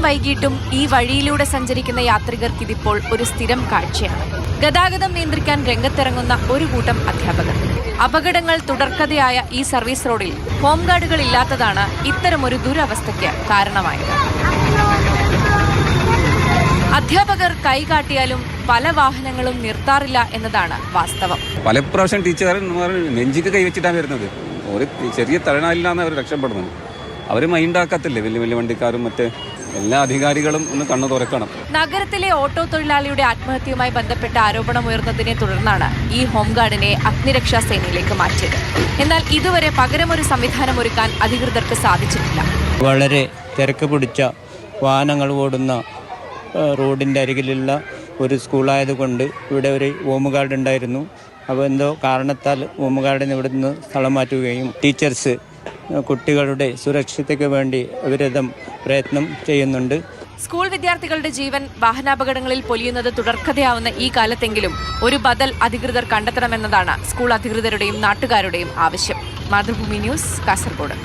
വൈകിട്ടും ഈ വഴിയിലൂടെ സഞ്ചരിക്കുന്ന യാത്രികർക്ക് ഇതിപ്പോൾ ഒരു സ്ഥിരം കാഴ്ചയാണ്. ഗതാഗതം നിയന്ത്രിക്കാൻ രംഗത്തിറങ്ങുന്ന ഒരു കൂട്ടം അധ്യാപകർ. അപകടങ്ങൾ തുടർക്കഥയായ ഈ സർവീസ് റോഡിൽ ഹോംഗാർഡുകൾ ഇല്ലാത്തതാണ് ഇത്തരമൊരു ദുരവസ്ഥയ്ക്ക് കാരണമായത്. അധ്യാപകർ കൈകാട്ടിയാലും പല വാഹനങ്ങളും നിർത്താറില്ല എന്നതാണ് വാസ്തവം. പല പ്രാവശ്യം ടീച്ചർമാർ നെഞ്ചിക്ക് കൈവച്ചിട്ടാണ് വരുന്നത്. ഒരു ചെറിയ തഴനാലിലാണ് അവർ രക്ഷപ്പെടുന്നത്. അവർ മൈൻഡാക്കത്തില്ലേ വലിയ വലിയ വണ്ടിക്കാരും മറ്റ് എല്ലാ അധികാരികളും ഒന്ന് കണ്ണു തുറക്കണം. നഗരത്തിലെ ഓട്ടോ തൊഴിലാളിയുടെ ആത്മഹത്യയുമായി ബന്ധപ്പെട്ട ആരോപണം ഉയർന്നതിനെ തുടർന്നാണ് ഈ ഹോംഗാർഡിനെ അഗ്നിരക്ഷാ സേനയിലേക്ക് മാറ്റിയത്. എന്നാൽ ഇതുവരെ പകരമൊരു സംവിധാനം ഒരുക്കാൻ അധികൃതർക്ക് സാധിച്ചിട്ടില്ല. വളരെ തിരക്ക് പിടിച്ച വാഹനങ്ങൾ ഓടുന്ന റോഡിൻ്റെ അരികിലുള്ള ഒരു സ്കൂളായതുകൊണ്ട് ഇവിടെ ഒരു ഹോം ഗാർഡ് ഉണ്ടായിരുന്നു. അപ്പോൾ എന്തോ കാരണത്താൽ ഹോം ഗാർഡിന് ഇവിടെ നിന്ന് സ്ഥലം മാറ്റുകയും ടീച്ചേഴ്സ് കുട്ടികളുടെ സുരക്ഷയ്ക്ക് വേണ്ടി അവിരതം പ്രയത്നം ചെയ്യുന്നുണ്ട്. സ്കൂൾ വിദ്യാർത്ഥികളുടെ ജീവൻ വാഹനാപകടങ്ങളിൽ പൊലിയുന്നത് തുടർക്കഥയാവുന്ന ഈ കാലത്തെങ്കിലും ഒരു ബദൽ അധികൃതർ കണ്ടെത്തണമെന്നതാണ് സ്കൂൾ അധികൃതരുടെയും നാട്ടുകാരുടെയും ആവശ്യം. മാതൃഭൂമി ന്യൂസ്, കാസർഗോഡ്.